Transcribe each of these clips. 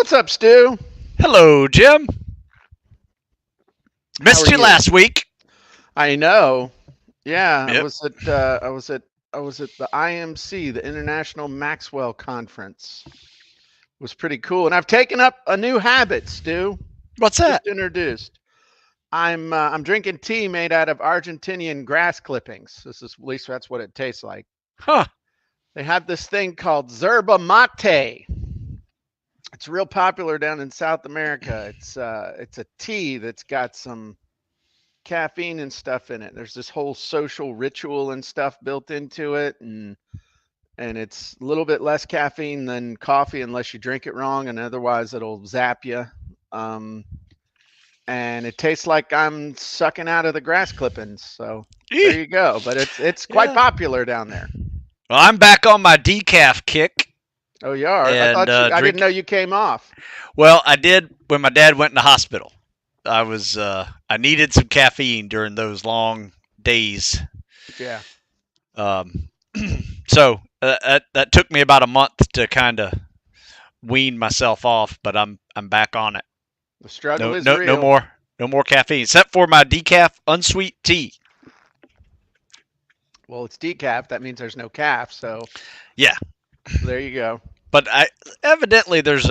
What's up, Stu? Hello, Jim. How are Missed you you? last week. I know. Yeah, I Yep. was at I was at the IMC, the International Maxwell Conference. It was pretty cool, and I've taken up a new habit, Stu. What's that? Just introduced. I'm drinking tea made out of Argentinian grass clippings. This is at least that's what it tastes like. Huh. They have this thing called yerba mate. It's real popular down in South America. It's a tea that's got some caffeine and stuff in it. There's this whole social ritual and stuff built into it, and it's a little bit less caffeine than coffee unless you drink it wrong, and otherwise it'll zap you. Um, and it tastes like I'm sucking out of the grass clippings. So there Eeh. you go. But it's quite Yeah. popular down there. Well, I'm back on my decaf kick Oh, you are. and I didn't drink. know you came off. Well, I did when my dad went in the hospital. I needed some caffeine during those long days. Yeah, Um, that took me about a month to kind of wean myself off, but I'm back on it. the struggle No is no no real. more no more caffeine except for my decaf unsweet tea. Well, it's decaf. That means there's no calf. So Yeah, there you go. but evidently there's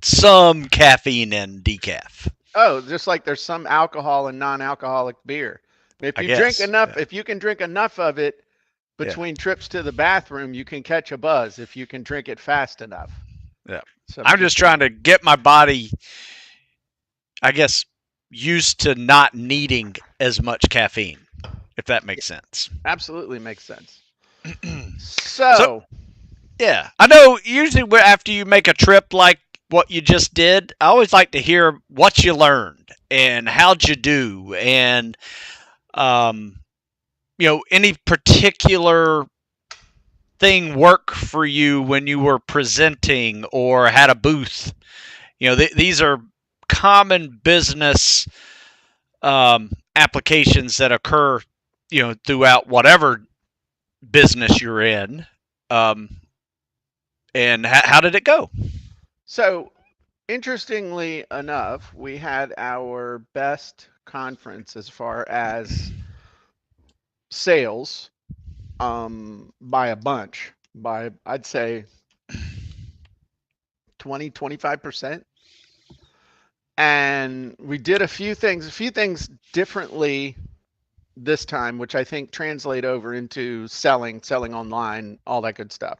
some caffeine in decaf. Oh, just like there's some alcohol in non-alcoholic beer. If I you drink guess. enough, Yeah. if you can drink enough of it Yeah. between trips to the bathroom, you can catch a buzz if you can drink it fast enough. Yeah. So I'm just just trying to get my body, I guess, used to not needing as much caffeine, if that makes sense. absolutely makes sense. So, So, yeah, I know usually after you make a trip like what you just did, I always like to hear what you learned and how'd you do and, um, any particular thing work for you when you were presenting or had a booth. These are common business applications that occur, throughout whatever business you're in. Um, and how did it go? so interestingly enough, we had our best conference as far as sales by a bunch, by I'd say 20-25%. And we did a few things differently this time, which I think translate over into selling online, all that good stuff.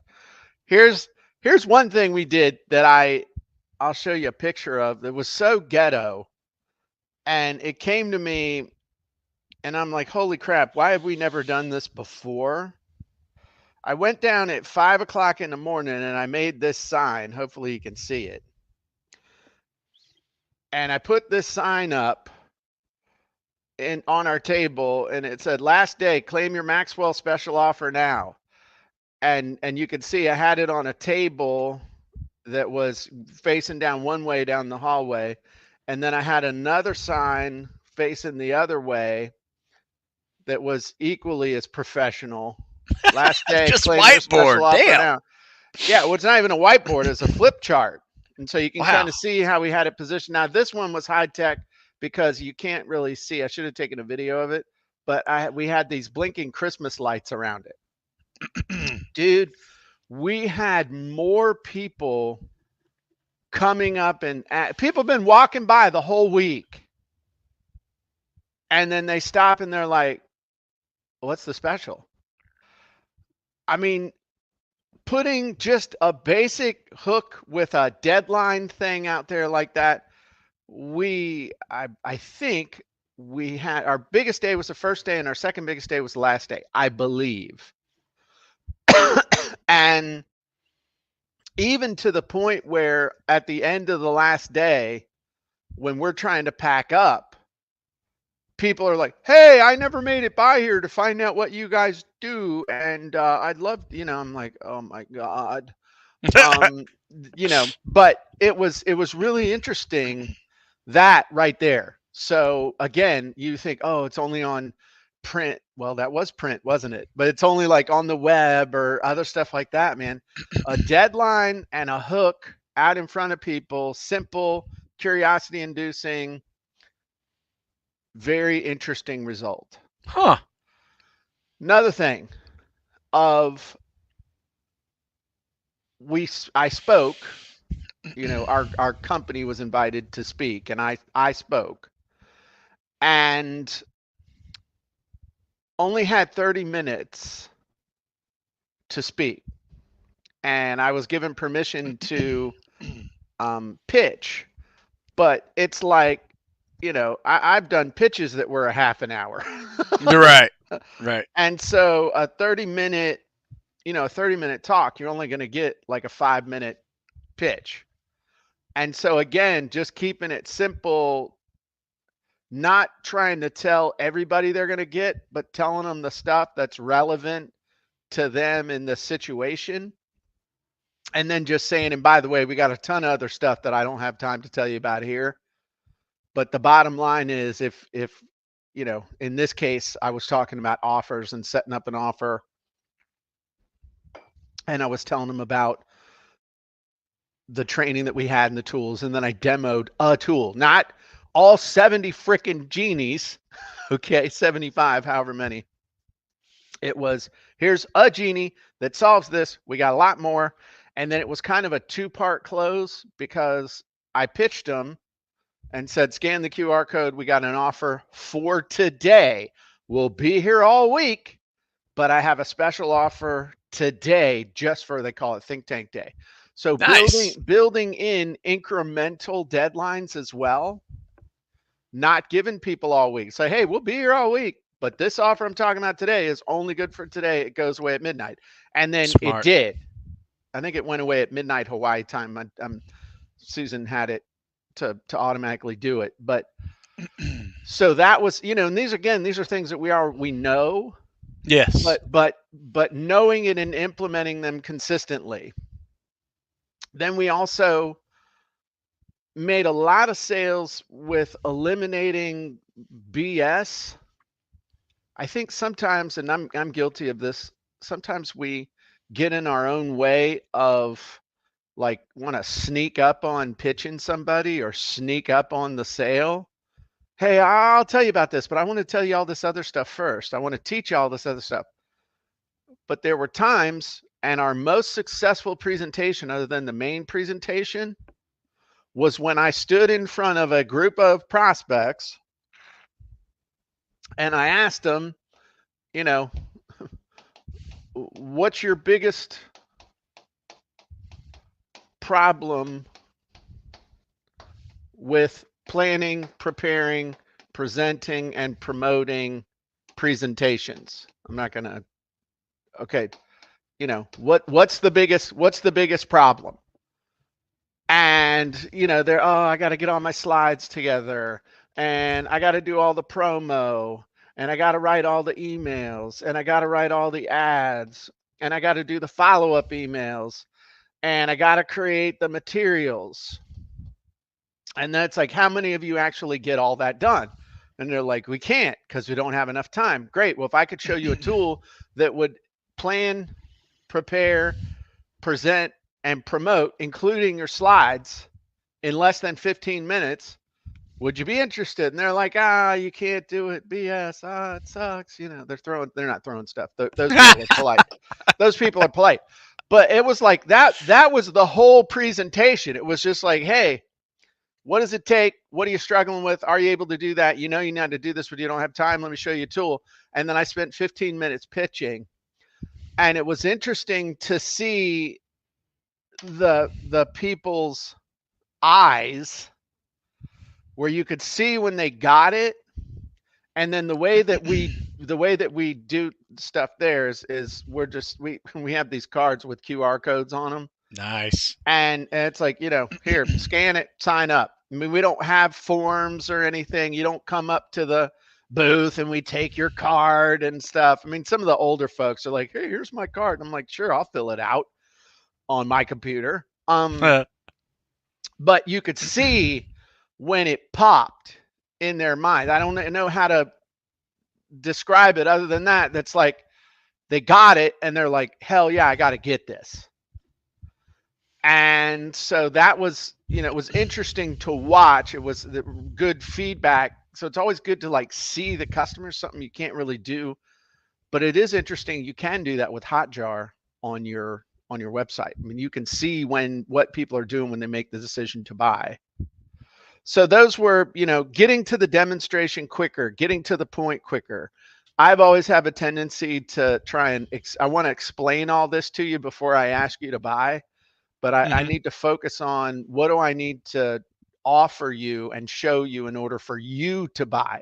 Here's here's one thing we did that I'll show you a picture of that was so ghetto, and it came to me, and I'm like, holy crap, why have we never done this before? I went down at 5 o'clock in the morning and I made this sign. Hopefully you can see it. And I put this sign up on our table, and it said, last day, claim your Maxwell special offer now. And you could see I had it on a table that was facing down one way down the hallway, and then I had another sign facing the other way that was equally as professional. Last day, Just claim your special whiteboard. offer Damn. now. Yeah, well, it's not even a whiteboard, it's a flip chart. And so you can Wow. kind of see how we had it positioned. Now, this one was high tech because you can't really see. I should have taken a video of it, but we had these blinking Christmas lights around it. Dude, we had more people coming up, and people have been walking by the whole week. And then they stop and they're like, what's the special? I mean, putting just a basic hook with a deadline thing out there like that, I think we had our biggest day was the first day, and our second biggest day was the last day, I believe. And even to the point where at the end of the last day, when we're trying to pack up, people are like, hey, I never made it by here to find out what you guys do, and I'd love, I'm like, oh my god. um but it was really interesting, that right there. So again, you think, oh, it's only on print. Well, that was print, wasn't it? But it's only like on the web or other stuff like that, man. A deadline and a hook out in front of people, simple, curiosity inducing, very interesting result. Huh. Another thing of I spoke, our company was invited to speak and I spoke and only had 30 minutes to speak. And I was given permission to pitch, but it's like, I've done pitches that were a half an hour. You're right. Right. And so a 30-minute talk, you're only going to get like a 5-minute pitch. And so again, just keeping it simple, not trying to tell everybody they're going to get, but telling them the stuff that's relevant to them in the situation. And then just saying, and by the way, we got a ton of other stuff that I don't have time to tell you about here. But the bottom line is if in this case, I was talking about offers and setting up an offer. And I was telling them about the training that we had and the tools. And then I demoed a tool, not all 70 freaking genies. Okay, 75, however many. It was, here's a genie that solves this. We got a lot more. And then it was kind of a 2-part close because I pitched them and said, scan the QR code. We got an offer for today. We'll be here all week, but I have a special offer today just for, they call it Think Tank Day. So Nice. building in incremental deadlines as well, not giving people all week. Say, hey, we'll be here all week, but this offer I'm talking about today is only good for today. It goes away at midnight. And then it Smart. did. I think it went away at midnight Hawaii time. Susan had it to automatically do it. But so that was, and these are things that we know, Yes. but knowing it and implementing them consistently. Then we also made a lot of sales with eliminating BS. I think sometimes, and I'm guilty of this, sometimes we get in our own way of like want to sneak up on pitching somebody or sneak up on the sale. Hey, I'll tell you about this, but I want to tell you all this other stuff first. I want to teach you all this other stuff. But there were times, and our most successful presentation, other than the main presentation, was when I stood in front of a group of prospects and I asked them, what's your biggest problem with planning, preparing, presenting, and promoting presentations? I'm not going to, okay, what's the biggest problem? And, they're, I got to get all my slides together and I got to do all the promo and I got to write all the emails and I got to write all the ads and I got to do the follow-up emails and I got to create the materials. And that's like, how many of you actually get all that done? And they're like, we can't because we don't have enough time. Great. Well, if I could show you a tool that would plan, prepare, present, and promote, including your slides, in less than 15 minutes, would you be interested? And they're like, you can't do it. BS. It sucks. They're not throwing stuff. Those people are polite. Those people are polite. But it was like that was the whole presentation. It was just like, hey, what does it take? What are you struggling with? Are you able to do that? You need to do this, but you don't have time. Let me show you a tool. And then I spent 15 minutes pitching. And it was interesting to see the people's eyes where you could see when they got it. And then the way that we do stuff there is we have these cards with QR codes on them. Nice. And it's like, here, scan it, sign up. I mean, we don't have forms or anything. You don't come up to the booth and we take your card and stuff. I mean, some of the older folks are like, hey, here's my card. And I'm like, sure, I'll fill it out on my computer. But you could see when it popped in their mind. I don't know how to describe it other than that. That's like they got it and they're like, hell yeah, I got to get this. And so that was, it was interesting to watch. It was the good feedback. So it's always good to like see the customers, something you can't really do, but it is interesting. You can do that with Hotjar on your website. I mean, you can see what people are doing when they make the decision to buy. So those were, getting to the demonstration quicker, getting to the point quicker. I've always have a tendency to try and I want to explain all this to you before I ask you to buy, but I Hmm. need to focus on what do I need to offer you and show you in order for you to buy.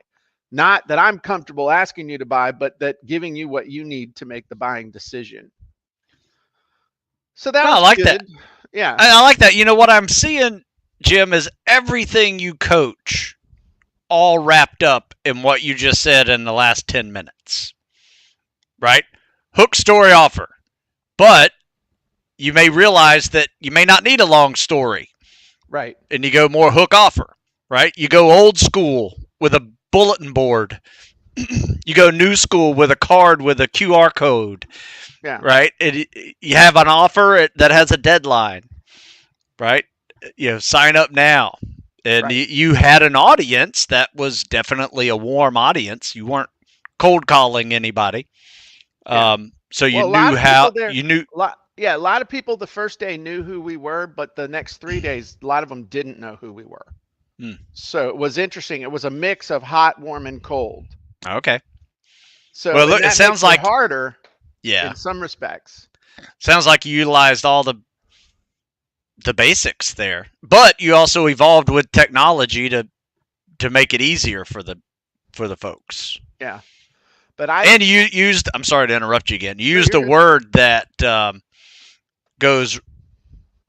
Not that I'm comfortable asking you to buy, but that giving you what you need to make the buying decision. So that No, I was like that. good. Yeah, I like that. You know what I'm seeing, Jim, is everything you coach all wrapped up in what you just said in the last 10 minutes, right? Hook, story, offer. But you may realize that you may not need a long story right. and you go more hook offer, right? You go old school with a bulletin board. You go new school with a card with a QR code, Yeah, right? You have an offer that has a deadline, right? Sign up now. And right. you had an audience that was definitely a warm audience. You weren't cold calling anybody. Yeah. So you Well, a lot knew of people how there, you knew. yeah, a lot of people the first day knew who we were, but the next 3 days, a lot of them didn't know who we were. Hmm, So it was interesting. It was a mix of hot, warm, and cold. okay. So, Well, and look, it that sounds makes it like harder yeah, in some respects. sounds like you utilized all the basics there, but you also evolved with technology to make it easier for the folks. Yeah. But I, And you used. I'm sorry to interrupt you again. You no, used you're a good. word that goes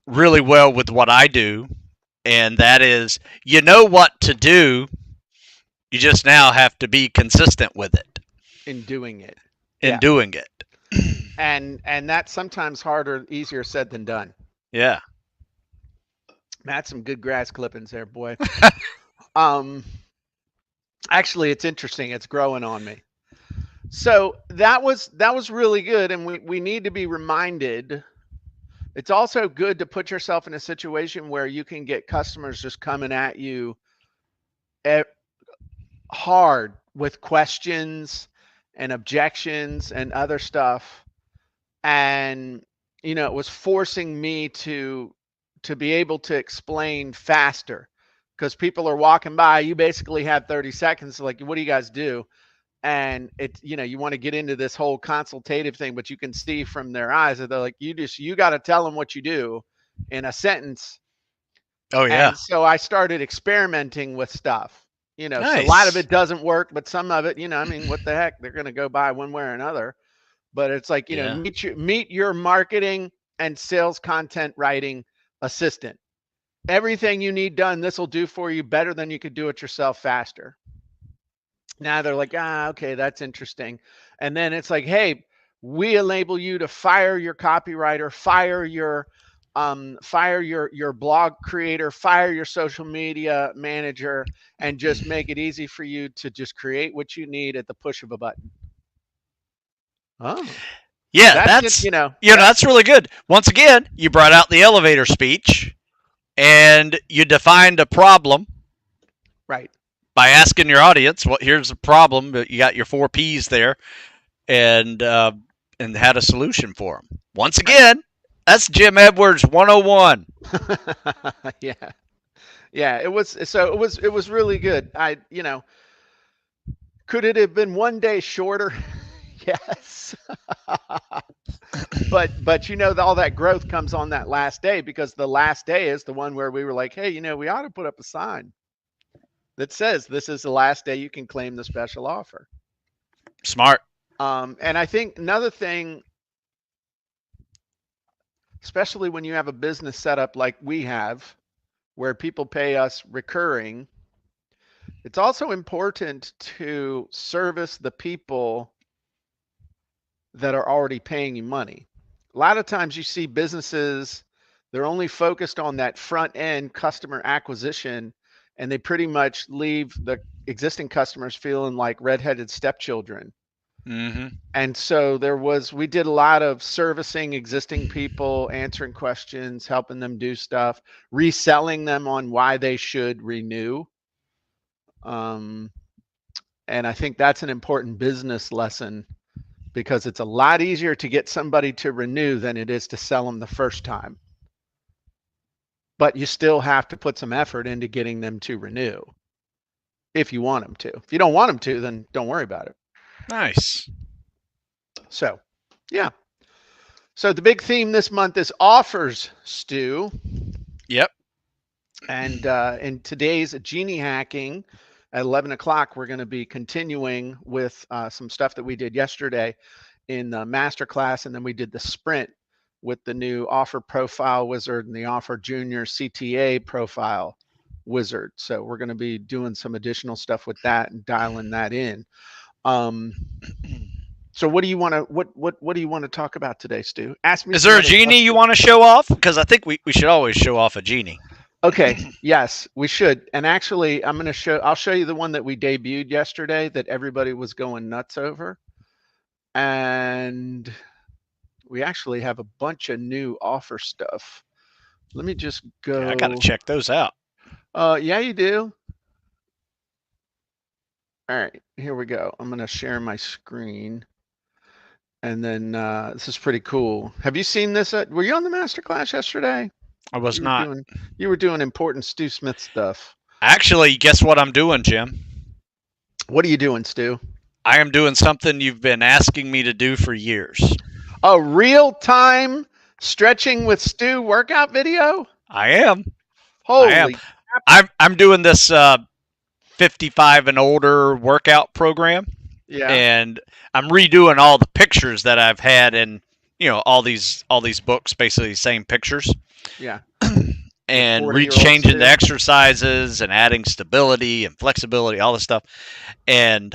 really well with what I do, and that is you know what to do. You just now have to be consistent with it In doing it. in Yeah. doing it. And that's sometimes harder, easier said than done. Yeah. That's some good grass clippings there, boy. Um, Actually, it's interesting. It's growing on me. So that was really good, and we need to be reminded. It's also good to put yourself in a situation where you can get customers just coming at you e- hard with questions and objections and other stuff, and it was forcing me to be able to explain faster because people are walking by. You basically have 30 seconds, like, what do you guys do? And it's, you want to get into this whole consultative thing, but you can see from their eyes that they're like, you got to tell them what you do in a sentence. Oh yeah. And so I started experimenting with stuff, so a lot of Nice. it doesn't work, but some of it, I mean, what the heck, they're going to go by one way or another. But it's like, Yeah. meet your marketing and sales content writing assistant. Everything you need done, this will do for you better than you could do it yourself, faster. Now they're like, okay, that's interesting. And then it's like, hey, we enable you to fire your copywriter, fire your blog creator, fire your social media manager, and just make it easy for you to just create what you need at the push of a button. Oh, Yeah, that's it. That's that's really good. Once again, you brought out the elevator speech and you defined a problem right. by asking your audience, "Well, here's the problem." You got your 4 P's there, and had a solution for them. Once Right. again, that's Jim Edwards 101. Yeah. Yeah, it was really good. Could it have been one day shorter? Yes. But all that growth comes on that last day, because the last day is the one where we were like, hey, we ought to put up a sign that says this is the last day you can claim the special offer. Smart. And I think another thing, especially when you have a business set up like we have, where people pay us recurring, it's also important to service the people that are already paying you money. A lot of times you see businesses, they're only focused on that front end customer acquisition, and they pretty much leave the existing customers feeling like redheaded stepchildren. Mm-hmm. And so we did a lot of servicing existing people, answering questions, helping them do stuff, reselling them on why they should renew. Um, and I think that's an important business lesson because it's a lot easier to get somebody to renew than it is to sell them the first time. But you still have to put some effort into getting them to renew if you want them to. If you don't want them to, then don't worry about it. Nice. So, yeah. So the big theme this month is offers, Stu. Yep. And in today's Genie hacking at 11 o'clock, we're going to be continuing with some stuff that we did yesterday in the masterclass. And then we did the sprint with the new offer profile wizard and the offer junior CTA profile wizard. So we're going to be doing some additional stuff with that and dialing that in. Um, so what do you want to what do you want to talk about today, Stu? Ask me Is some there a other genie you questions. want to show off? Because I think we should always show off a genie. Okay, yes, we should. And actually, I'll show you the one that we debuted yesterday that everybody was going nuts over. And we actually have a bunch of new offer stuff. Let me just Okay, I got to go. check those out. Yeah, you do. All right, here we go. I'm going to share my screen. And then this is pretty cool. Have you seen this? Were you on the masterclass yesterday? I was You were not. doing you were doing important Stu Smith stuff. Actually, guess what I'm doing, Jim? What are you doing, Stu? I am doing something you've been asking me to do for years. A real-time stretching with Stu workout video? I am. I am. Holy crap. I'm doing this 55 and older workout program, Yeah, and I'm redoing all the pictures that I've had in all these books, basically the same pictures, yeah. With and 40-year-old rechanging the Stu. exercises and adding stability and flexibility, all this stuff. And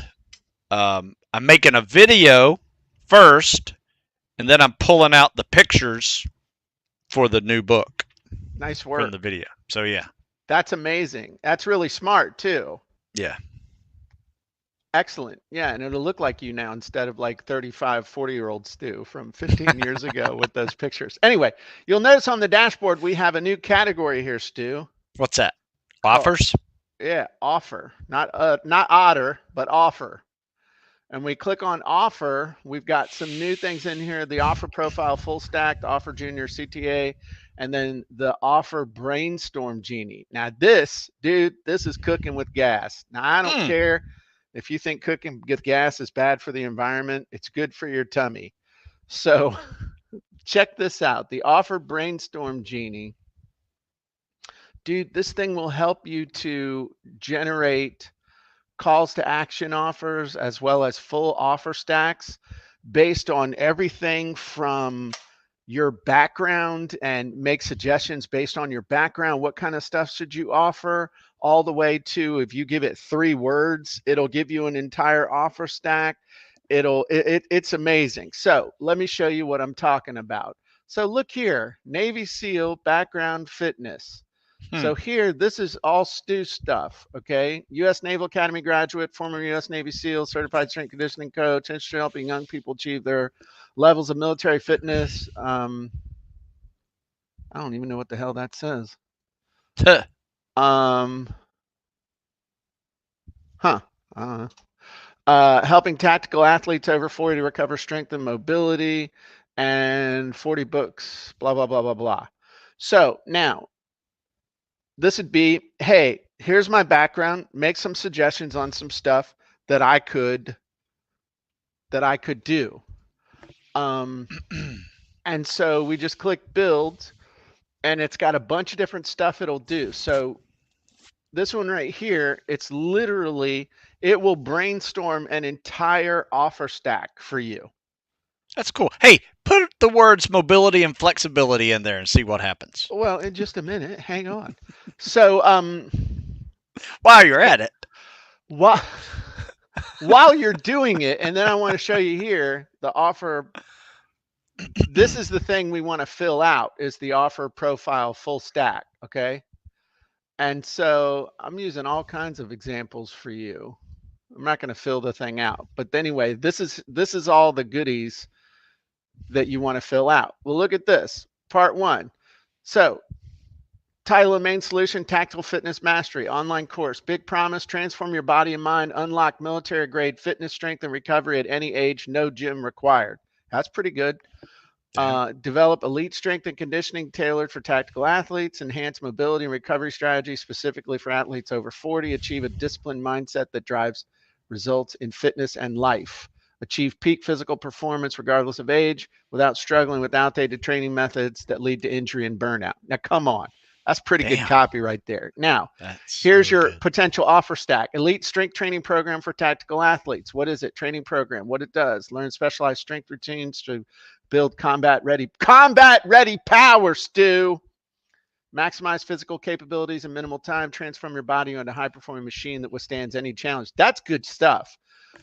I'm making a video first, and then I'm pulling out the pictures for the new book Nice from the work. video. So yeah, That's amazing. That's really smart too. yeah. Excellent. Yeah, and it'll look like you now instead of like 35, 40-year-old Stu from 15 years ago with those pictures. Anyway, you'll notice on the dashboard we have a new category here, Stu. What's that? Called, Offers? yeah, offer. Not otter, but offer. And we click on offer, we've got some new things in here, the offer profile full stack, the offer junior CTA, and then the offer brainstorm genie. Now this, dude, this is cooking with gas. Now I don't Mm. care if you think cooking with gas is bad for the environment, it's good for your tummy. So check this out, the offer brainstorm genie. Dude, this thing will help you to generate calls to action offers as well as full offer stacks based on everything from your background and make suggestions based on your background. What kind of stuff should you offer? All the way to if you give it 3 words, it'll give you an entire offer stack. It's amazing. So let me show you what I'm talking about. So look here, Navy SEAL background fitness. Hmm. So here, this is all Stu stuff, okay? U.S. Naval Academy graduate, former U.S. Navy SEAL, certified strength conditioning coach, interested in helping young people achieve their levels of military fitness. I don't even know what the hell that says. Um, huh. Helping tactical athletes over 40 to recover strength and mobility, and 40 books, blah, blah, blah, blah, blah. So now, this would be, hey, here's my background, make some suggestions on some stuff that I could do. And so we just click build, and it's got a bunch of different stuff it'll do. So this one right here, it's literally, it will brainstorm an entire offer stack for you. That's cool. Hey, put the words mobility and flexibility in there and see what happens. Well, in just a minute, hang on. So While you're at it. while while you're doing it, and then I want to show you here the offer. This is the thing we want to fill out is the offer profile full stack, okay? And so I'm using all kinds of examples for you. I'm not going to fill the thing out. But anyway, this is all the goodies that you want to fill out. Well, look at this. Part 1. So, title and main solution, Tactical Fitness Mastery, online course. Big promise, transform your body and mind, unlock military grade fitness, strength, and recovery at any age, no gym required. That's pretty good. Damn. Develop elite strength and conditioning tailored for tactical athletes, enhance mobility and recovery strategies specifically for athletes over 40, achieve a disciplined mindset that drives results in fitness and life, achieve peak physical performance regardless of age without struggling with outdated training methods that lead to injury and burnout. Now, come on. That's pretty good Damn. copy right there. Now, That's here's really your good. potential offer stack. Elite strength training program for tactical athletes. What is it? Training program. What it does. Learn specialized strength routines to build combat ready power, Stu. Maximize physical capabilities in minimal time. Transform your body into a high performing machine that withstands any challenge. That's good stuff.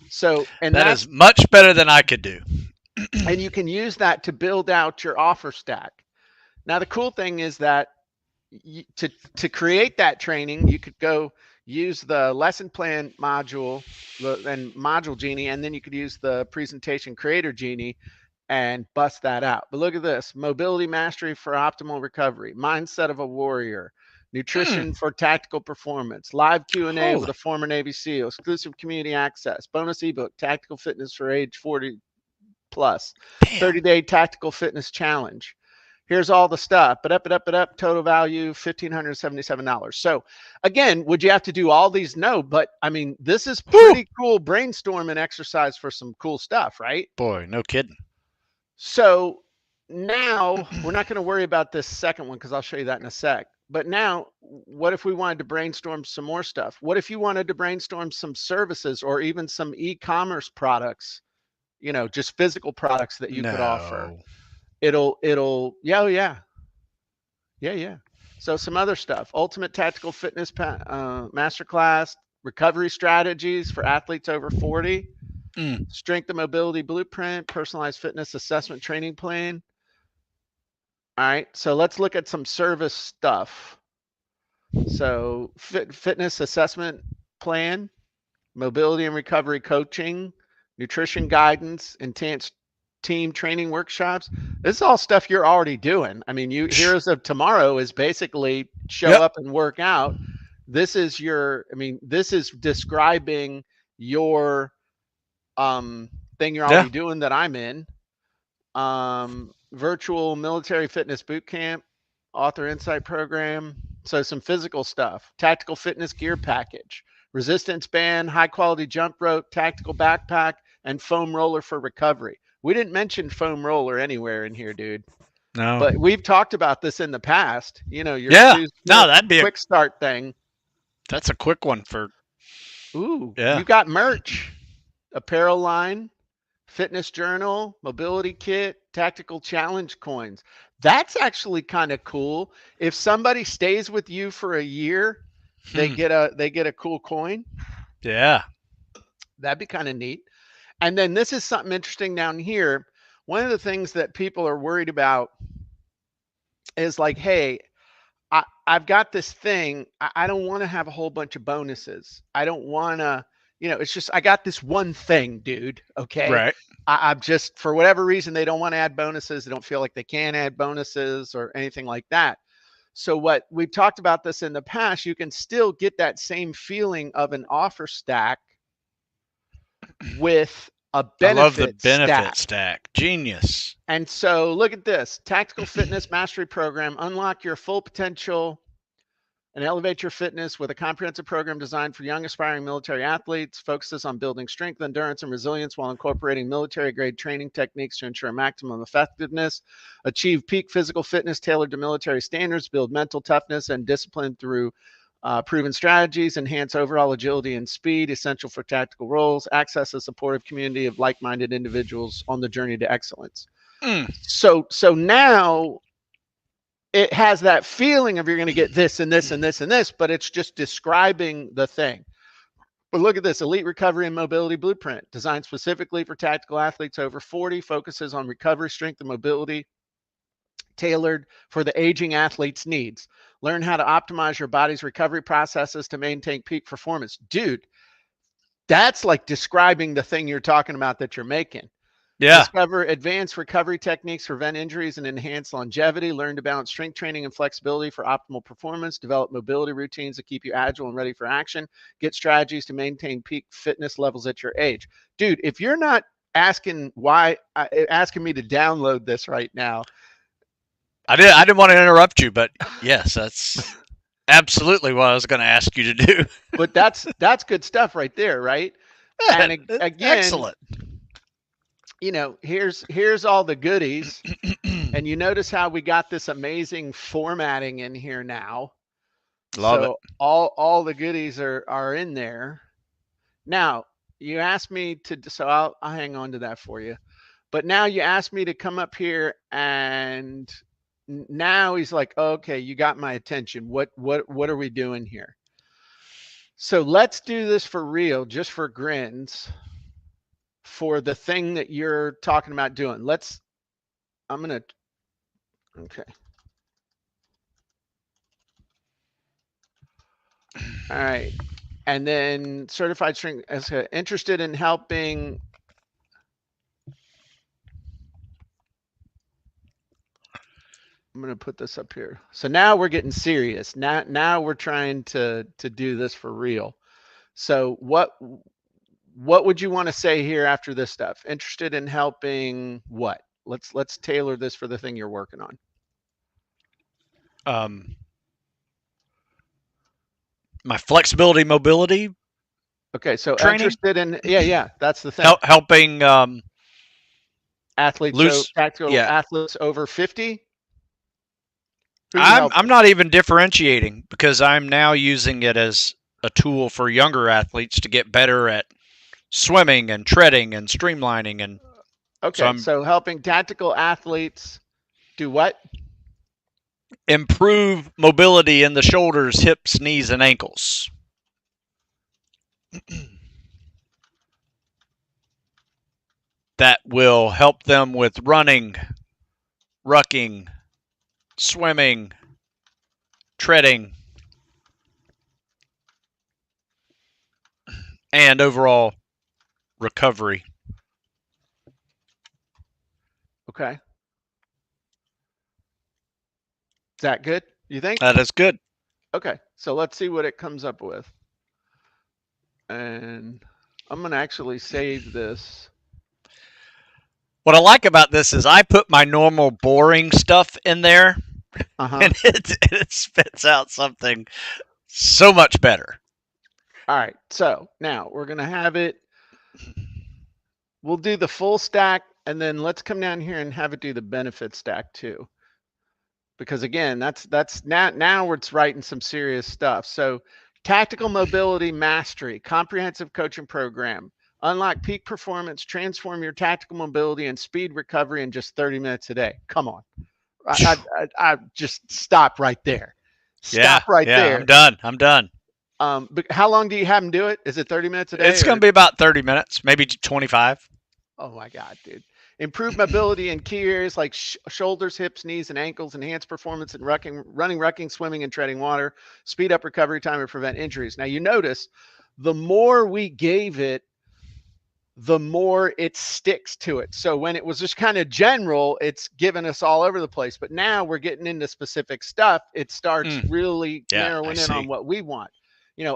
So, and That is that's, much better than I could do. and you can use that to build out your offer stack. Now, the cool thing is that to create that training, you could go use the lesson plan module and module genie, and then you could use the presentation creator genie and bust that out. But look at this: mobility mastery for optimal recovery, mindset of a warrior, Mm, nutrition for tactical performance, live Q&A with holy a former Navy SEAL, exclusive community access, bonus ebook, tactical fitness for age 40 plus, damn. 30-day tactical fitness challenge. Here's all the stuff, but up, total value $1,577. So again, would you have to do all these? No, but I mean, this is Whew. pretty cool brainstorming exercise for some cool stuff, right? Boy, no kidding. So now we're not going to worry about this second one because I'll show you that in a sec. But now, what if we wanted to brainstorm some more stuff? What if you wanted to brainstorm some services or even some e-commerce products, just physical products that you could offer? No. Yeah, oh, yeah, yeah, yeah. So some other stuff: ultimate tactical fitness masterclass, recovery strategies for athletes over 40, Mm. strength and mobility blueprint, personalized fitness assessment training plan. All right, so let's look at some service stuff. So fitness assessment plan, mobility and recovery coaching, nutrition guidance, intense team training workshops. This is all stuff you're already doing. I mean, Heroes of Tomorrow is basically show Yep. up and work out. This is describing your thing you're Yeah. already doing that I'm in. Virtual military fitness boot camp, author insight program. So some physical stuff, tactical fitness gear package, resistance band, high quality jump rope, tactical backpack, and foam roller for recovery. We didn't mention foam roller anywhere in here, dude. No. But we've talked about this in the past. Your Yeah. Stu No, Smith that'd be a quick start thing. that's a quick one for Ooh, yeah. you got merch, apparel line, fitness journal, mobility kit, tactical challenge coins. That's actually kind of cool. If somebody stays with you for a year, they Hmm. get a cool coin. Yeah. That'd be kind of neat. And then this is something interesting down here. One of the things that people are worried about is like, hey, I've got this thing. I don't want to have a whole bunch of bonuses. I don't want to, it's just, I got this one thing, dude. Okay. Right. I'm just, for whatever reason, they don't want to add bonuses. They don't feel like they can add bonuses or anything like that. So, what we've talked about this in the past, you can still get that same feeling of an offer stack with a I love the benefit benefit stack. stack. Genius. And so, look at this: Tactical Fitness Mastery Program. Unlock your full potential and elevate your fitness with a comprehensive program designed for young aspiring military athletes. Focuses on building strength, endurance, and resilience while incorporating military grade training techniques to ensure maximum effectiveness. Achieve peak physical fitness tailored to military standards. Build mental toughness and discipline through proven strategies. Enhance overall agility and speed, essential for tactical roles. Access a supportive community of like-minded individuals on the journey to excellence. Mm. So now it has that feeling of you're going to get this and this and this and this, but it's just describing the thing. But look at this: Elite Recovery and Mobility Blueprint, designed specifically for tactical athletes over 40, focuses on recovery, strength, and mobility, tailored for the aging athlete's needs. Learn how to optimize your body's recovery processes to maintain peak performance. Dude, That's like describing the thing you're talking about that you're making. Yeah. Discover advanced recovery techniques, prevent injuries, and enhance longevity. Learn to balance strength training and flexibility for optimal performance. Develop mobility routines that keep you agile and ready for action. Get strategies to maintain peak fitness levels at your age. Dude, if you're not asking me to download this right now, I didn't want to interrupt you, but yes, that's absolutely what I was going to ask you to do. but that's good stuff right there, right? And again, Excellent. here's all the goodies. And you notice how we got this amazing formatting in here now. Love it. So all the goodies are in there. Now, you asked me to, so I'll hang on to that for you. But now you asked me to come up here, and now he's like, "Okay, you got my attention. What are we doing here?" So let's do this for real, just for grins, for the thing that you're talking about doing. I'm going to okay. All right. And then certified string as interested in helping. I'm going to put this up here. So now we're getting serious. Now we're trying to do this for real. So what would you want to say here after this stuff? Interested in helping what? Let's tailor this for the thing you're working on. Um, my flexibility, mobility Okay, so training, interested in yeah, that's the thing. helping Athletes, so loose. tactical Yeah, athletes over 50. Who you I'm helping? not even differentiating because I'm now using it as a tool for younger athletes to get better at swimming and treading and streamlining, and so Okay, I'm so helping tactical athletes do what? improve mobility in the shoulders, hips, knees, and ankles. That will help them with running, rucking, swimming, treading, and overall recovery. Okay. Is that good? You think? That is good. Okay, so let's see what it comes up with. And I'm going to actually save this. What I like about this is I put my normal boring stuff in there, Uh-huh. and it spits out something so much better. All right. So now we're going to have it. We'll do the full stack, and then let's come down here and have it do the benefit stack too. Because again, that's now it's writing some serious stuff. So tactical mobility mastery, comprehensive coaching program. Unlock peak performance, transform your tactical mobility and speed recovery in just 30 minutes a day. Come on. I just stop right there. Yeah, Stop right yeah, I'm there. done. I'm done. But how long do you have them do it? Is it 30 minutes a day It's going or? to be about 30 minutes, maybe 25. Oh my God, dude. Improve mobility in key areas like shoulders, hips, knees, and ankles. Enhance performance in running, rucking, swimming, and treading water. Speed up recovery time and prevent injuries. Now you notice the more we gave it, the more it sticks to it. So when it was just kind of general, it's given us all over the place. But now we're getting into specific stuff. It starts really Yeah, I narrowing in on see. what we want.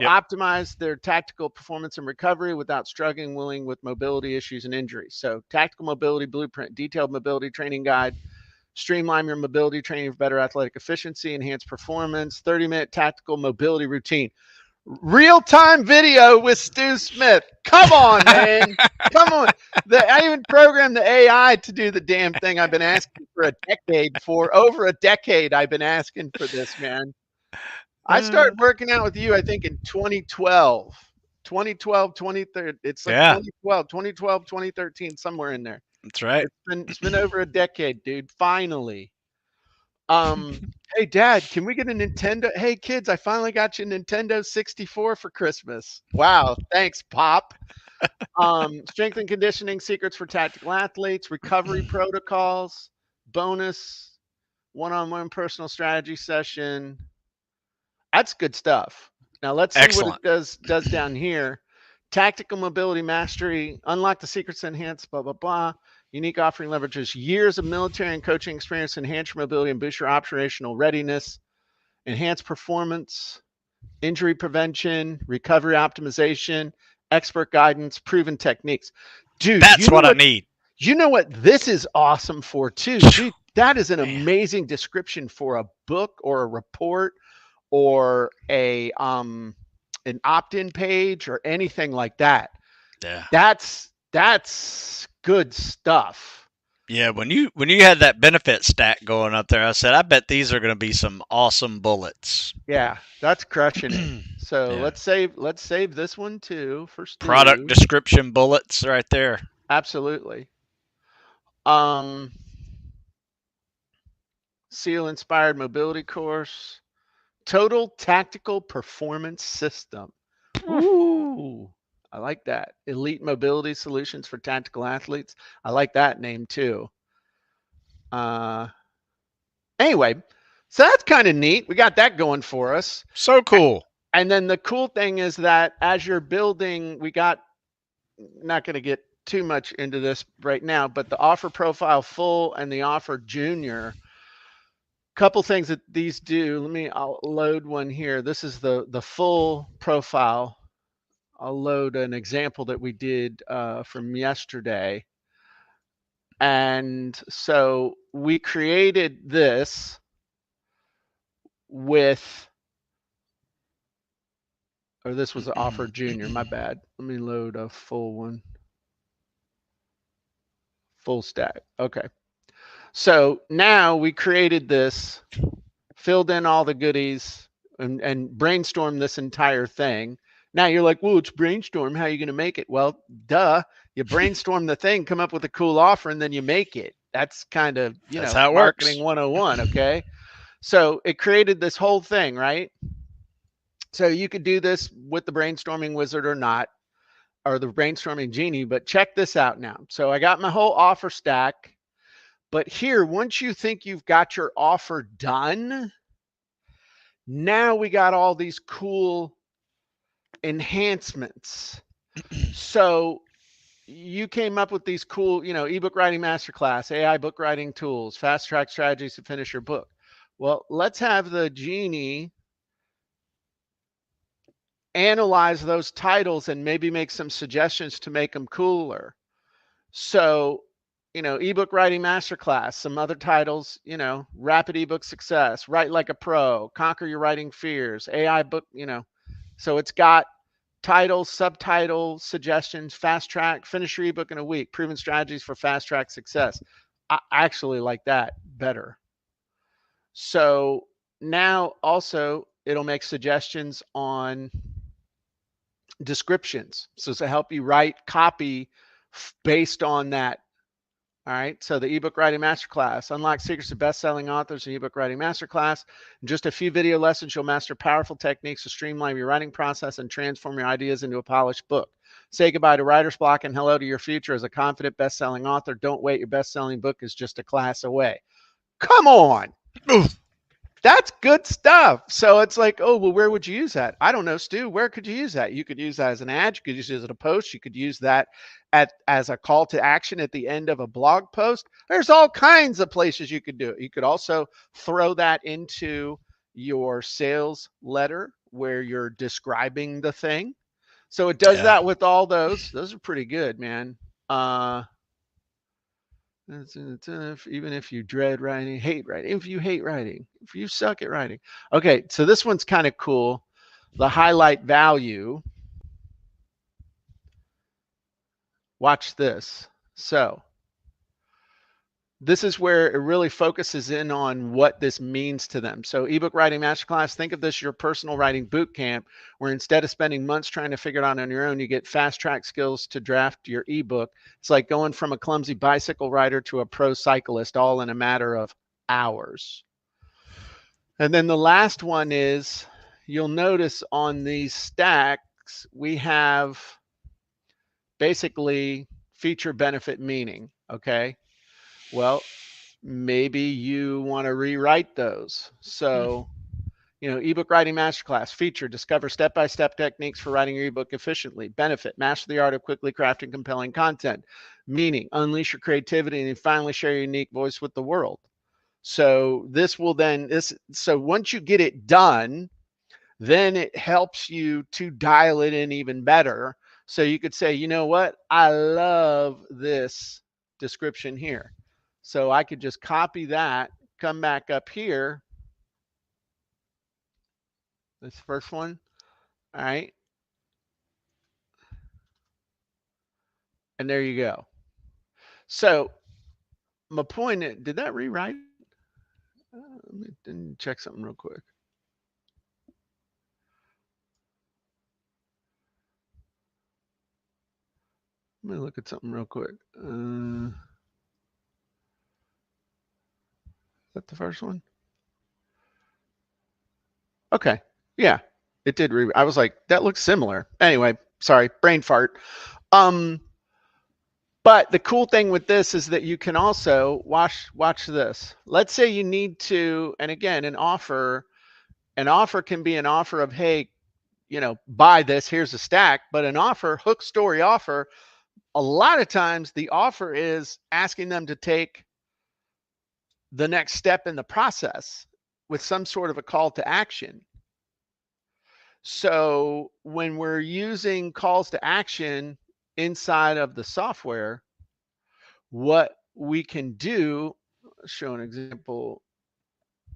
Yep. Optimize their tactical performance and recovery without struggling with mobility issues and injuries. So tactical mobility blueprint, detailed mobility training guide, streamline your mobility training for better athletic efficiency, enhance performance, 30-minute tactical mobility routine. Real-time video with Stu Smith. Come on, man. Come on. I even programmed the AI to do the damn thing I've been asking for a decade for. Over a decade, I've been asking for this, man. I started working out with you, I think, in 2012. 2012, 2013. It's like Yeah, 2012, 2013, somewhere in there. that's right. It's been over a decade, dude. Finally. Um, hey dad, can we get a Nintendo? Hey kids, I finally got you a Nintendo 64 for Christmas. Wow, thanks, Pop. Strength and conditioning secrets for tactical athletes, recovery protocols, bonus one-on-one personal strategy session. That's good stuff. Now let's see what Excellent. it does down here. Tactical mobility mastery, unlock the secrets to enhance, blah, blah, blah. Unique offering leverages years of military and coaching experience, enhance your mobility and boost your operational readiness, enhance performance, injury prevention, recovery optimization, expert guidance, proven techniques. Dude, That's what I need. you know what this is awesome for too? Dude, that is an Man, amazing description for a book or a report or a an opt-in page or anything like that. yeah. That's good stuff. Yeah, when you had that benefit stack going up there, I said, I bet these are going to be some awesome bullets. Yeah, that's crushing it. So Yeah. let's save this one too for Product Stu. description bullets right there. Absolutely. Um, SEAL inspired mobility course. Total tactical performance system. Ooh, I like that. Elite mobility solutions for tactical athletes. I like that name too. Uh, anyway, so that's kind of neat. We got that going for us. So cool. And then the cool thing is that as you're building, we got not going to get too much into this right now, but the offer profile full and the offer junior. Couple things that these do. I'll load one here. This is the full profile. I'll load an example that we did from yesterday. And so we created this with, or this was an offer junior, my bad. Let me load a full one, full stack. Okay. So now we created this, filled in all the goodies, and brainstormed this entire thing. Now you're like, well, it's brainstorm. How are you going to make it? Well, duh. You brainstorm the thing, come up with a cool offer, and then you make it. That's kind of, That's how it marketing works. 101. Okay. So it created this whole thing, right? So you could do this with the brainstorming wizard or not, or the brainstorming genie, but check this out now. So I got my whole offer stack, but here, once you think you've got your offer done, now we got all these cool enhancements. So you came up with these cool, ebook writing masterclass, AI book writing tools, fast track strategies to finish your book. Well, let's have the genie analyze those titles and maybe make some suggestions to make them cooler. So, ebook writing masterclass, some other titles, rapid ebook success, write like a pro, conquer your writing fears, AI book, so it's got titles, subtitle suggestions, fast track, finish your ebook in a week, proven strategies for fast track success. I actually like that better. So now also it'll make suggestions on descriptions. So to help you write copy based on that. All right. So the ebook writing masterclass, unlock secrets of best-selling authors in ebook writing masterclass. In just a few video lessons, you'll master powerful techniques to streamline your writing process and transform your ideas into a polished book. Say goodbye to writer's block and hello to your future as a confident best-selling author. Don't wait. Your best-selling book is just a class away. Come on. That's good stuff. So it's like, oh, well, where would you use that? I don't know, Stu. Where could you use that? You could use that as an ad. You could use it as a post. You could use that as a call to action at the end of a blog post. There's all kinds of places you could do it. You could also throw that into your sales letter where you're describing the thing. So it does Yeah. that with all those. Those are pretty good, man. Even if you dread writing, hate writing, if you hate writing, if you suck at writing. Okay, so this one's kind of cool. The highlight value. Watch this. So this is where it really focuses in on what this means to them. So ebook writing masterclass, think of this as your personal writing boot camp, where instead of spending months trying to figure it out on your own, you get fast track skills to draft your ebook. It's like going from a clumsy bicycle rider to a pro cyclist, all in a matter of hours. And then the last one is, you'll notice on these stacks, we have basically feature benefit meaning. Okay. Well, maybe you want to rewrite those. So Ebook writing masterclass feature, discover step-by-step techniques for writing your ebook efficiently. Benefit, master the art of quickly crafting compelling content. Meaning, unleash your creativity and finally share your unique voice with the world. So so once you get it done, then it helps you to dial it in even better. So you could say, you know what? I love this description here. So I could just copy that, come back up here, this first one, all right? And there you go. So my point is, did that rewrite? Let me check something real quick. Let me look at something real quick. Is that the first one? Okay. Yeah, it did. I was like, that looks similar. Anyway, sorry, brain fart. Um, but the cool thing with this is that you can also watch this. Let's say you need to, and again, an offer can be an offer of, hey, buy this, here's a stack, but an offer, hook story offer, a lot of times the offer is asking them to take the next step in the process with some sort of a call to action. So when we're using calls to action inside of the software, what we can do, show an example.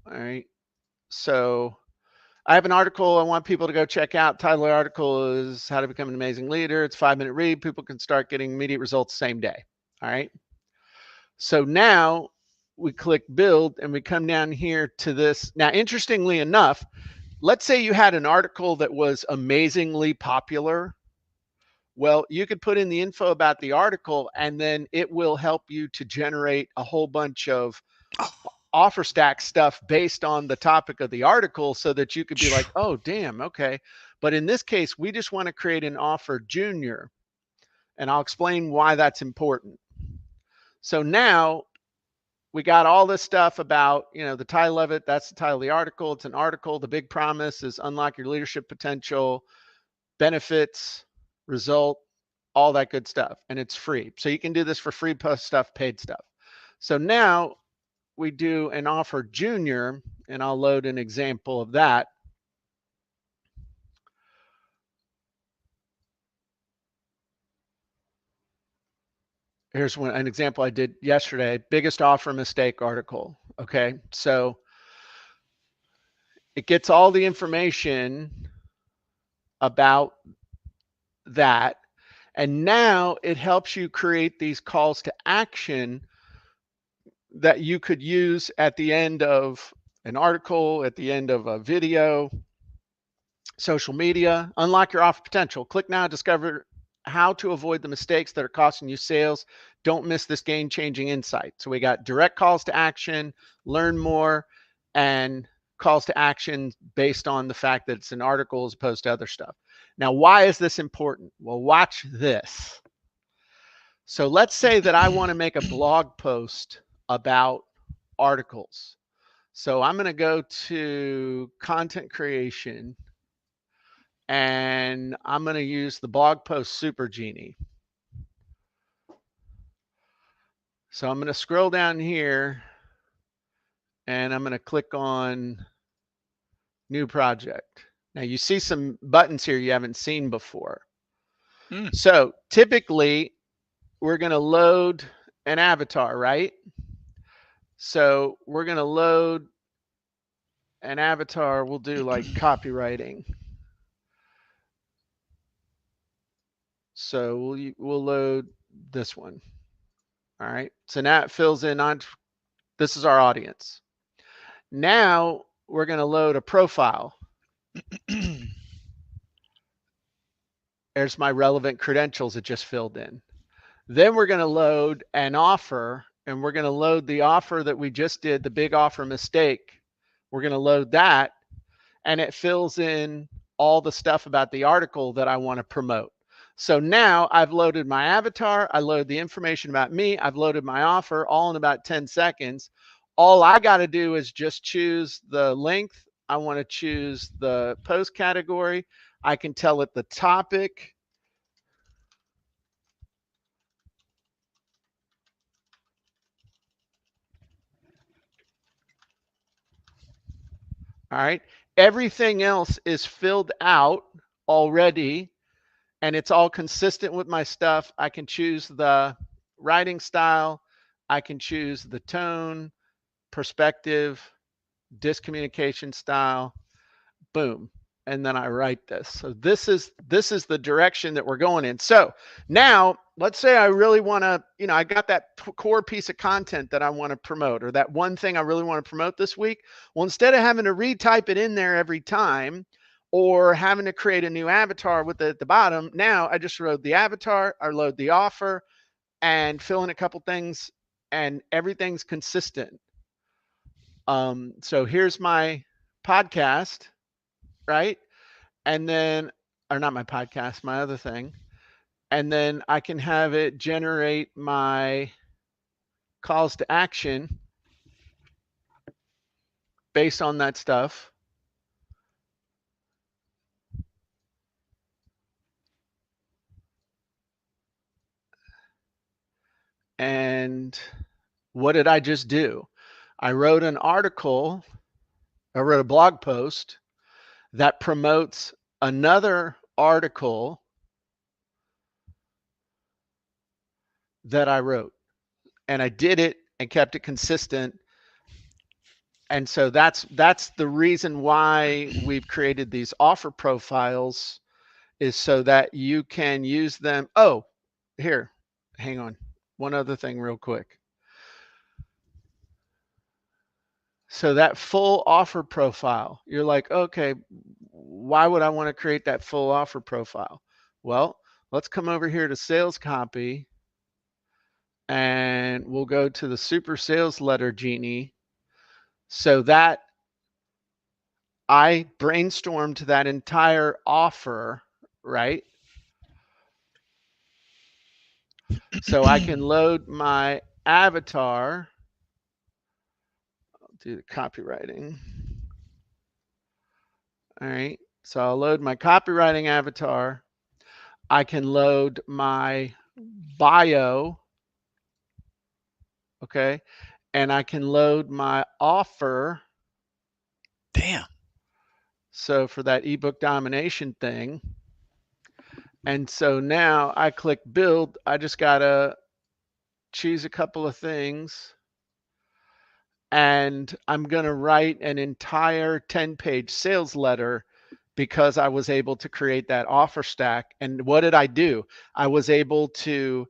All right. So I have an article I want people to go check out. Title of the article is How to Become an Amazing Leader. It's a 5-minute read. People can start getting immediate results same day. All right. So now we click build and we come down here to this. Now, interestingly enough, let's say you had an article that was amazingly popular. Well, you could put in the info about the article and then it will help you to generate a whole bunch of offer stack stuff based on the topic of the article so that you could be like, oh, damn, okay. But in this case, we just want to create an offer junior. And I'll explain why that's important. So now we got all this stuff about, the title of it. That's the title of the article. It's an article. The big promise is unlock your leadership potential, benefits, result, all that good stuff. And it's free. So you can do this for free post stuff, paid stuff. So now we do an offer junior, and I'll load an example of that. Here's an example I did yesterday, biggest offer mistake article. Okay, so it gets all the information about that. And now it helps you create these calls to action that you could use at the end of an article, at the end of a video, social media. Unlock your offer potential. Click now to discover how to avoid the mistakes that are costing you sales. Don't miss this game-changing insight. So we got direct calls to action, learn more, and calls to action based on the fact that it's an article as opposed to other stuff. Now, why is this important? Well, watch this. So let's say that I want to make a blog post about articles. So I'm going to go to content creation and I'm going to use the blog post Super Genie. So I'm going to scroll down here and I'm going to click on new project. Now you see some buttons here you haven't seen before. So typically we're going to load an avatar, right? So we're going to load an avatar. We'll do like copywriting. So we'll load this one. All right. So now it fills in on, this is our audience. Now we're going to load a profile. There's my relevant credentials it just filled in. Then we're going to load an offer, and we're going to load the offer that we just did, the big offer mistake. We're going to load that, and it fills in all the stuff about the article that I want to promote. So now I've loaded my avatar, I load the information about me, I've loaded my offer all in about 10 seconds. All I got to do is just choose the length I want to choose the post category. I can tell it the topic. All right. Everything else is filled out already and it's all consistent with my stuff. I can choose the writing style. I can choose the tone, perspective, discommunication style, boom, and then I write this. So this is the direction that we're going in. So now let's say I really want to, I got that core piece of content that I want to promote, or that one thing I really want to promote this week. Well, instead of having to retype it in there every time or having to create a new avatar with it at the bottom, now I just load the avatar, I load the offer, and fill in a couple things, and everything's consistent. So here's my podcast, right? And then, or not my podcast, my other thing. And then I can have it generate my calls to action based on that stuff. And what did I just do? I wrote an article, I wrote a blog post that promotes another article that I wrote. And I did it and kept it consistent. And so that's the reason why we've created these offer profiles, is so that you can use them. Oh, here, hang on. One other thing real quick. So that full offer profile, you're like, okay, why would I want to create that full offer profile? Well, let's come over here to sales copy and we'll go to the super sales letter genie, so that I brainstormed that entire offer, right? So I can load my avatar. I'll do the copywriting. All right. So I'll load my copywriting avatar. I can load my bio. Okay. And I can load my offer. Damn. So for that ebook domination thing. And so now I click build. I just got to choose a couple of things. And I'm going to write an entire 10-page sales letter because I was able to create that offer stack. And what did I do? I was able to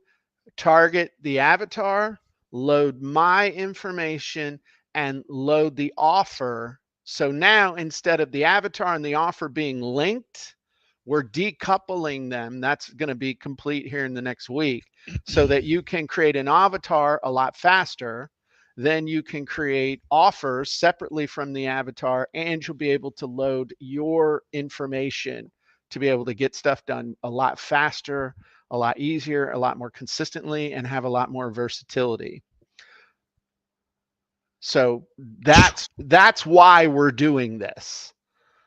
target the avatar, load my information, and load the offer. So now instead of the avatar and the offer being linked, we're decoupling them. That's going to be complete here in the next week, so that you can create an avatar a lot faster. Then you can create offers separately from the avatar, and you'll be able to load your information to be able to get stuff done a lot faster, a lot easier, a lot more consistently, and have a lot more versatility. So that's why we're doing this.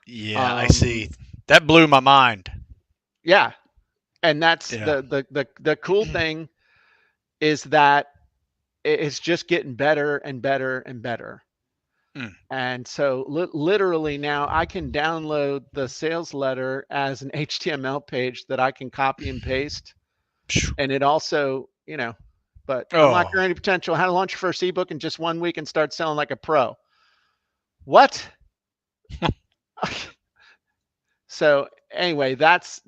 Yeah, I see. That blew my mind. Yeah, and that's Yeah. the cool thing, is that it's just getting better and better and better. Mm. And so literally now I can download the sales letter as an HTML page that I can copy and paste. And it also, but unlock your Oh. earning potential, how to launch your first ebook in just 1 week and start selling like a pro. What? So anyway, that's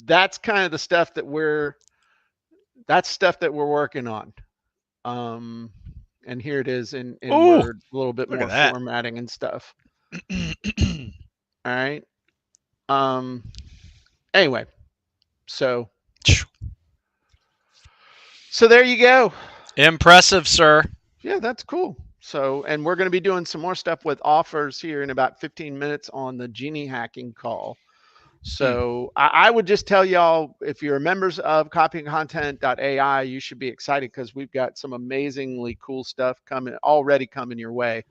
kind of the stuff that we're working on. And here it is in Ooh, Word, a little bit look at more that. formatting and stuff. All right. Anyway, so there you go. Impressive, sir. Yeah, that's cool. So, and we're going to be doing some more stuff with offers here in about 15 minutes on the Genie hacking call. So I would just tell y'all, if you're members of CopyandContent.AI, you should be excited because we've got some amazingly cool stuff already coming your way.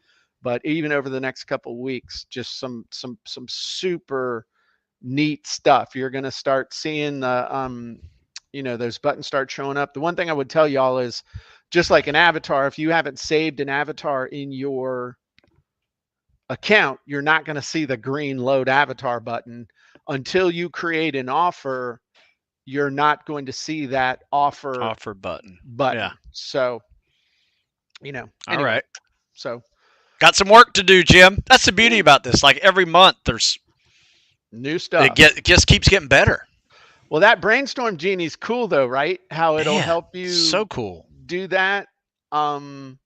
But even over the next couple of weeks, just some super neat stuff. You're going to start seeing the those buttons start showing up. The one thing I would tell y'all is, just like an avatar, if you haven't saved an avatar in your account, you're not going to see the green load avatar button until you create an offer. You're not going to see that offer Offer button. Yeah. button. So, All anyway, right. so Got some work to do, Jim. That's the beauty about this. Like every month, there's new it stuff. get it just keeps getting better. Well, that brainstorm genie's cool though, right? How it'll Man, help so you cool. do that. Um,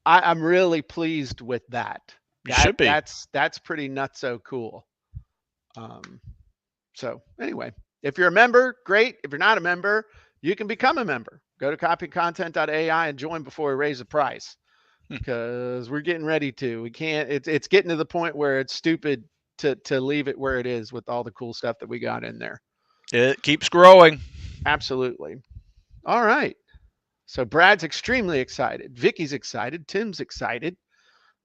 I'm really pleased with that. You should be. That's pretty nutso cool. Um, so anyway, if you're a member, great. If you're not a member, you can become a member. Go to CopyandContent.AI and join before we raise the price, because we're getting ready to. We can't. It's getting to the point where it's stupid to leave it where it is with all the cool stuff that we got in there. It keeps growing. Absolutely. All right. So Brad's extremely excited. Vicky's excited. Tim's excited.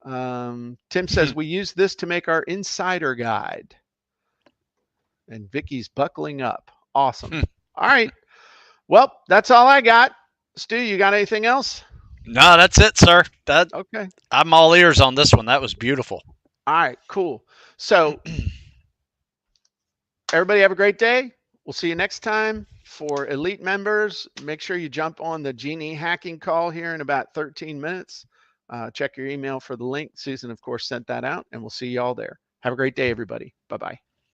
Tim says we use this to make our insider guide. And Vicky's buckling up. Awesome. All right. Well, that's all I got. Stu, you got anything else? No, that's it, sir. That Okay. I'm all ears on this one. That was beautiful. All right, cool. So everybody have a great day. We'll see you next time. For elite members, make sure you jump on the Genie hacking call here in about 13 minutes. Check your email for the link. Susan, of course, sent that out, and we'll see you all there. Have a great day, everybody. Bye-bye.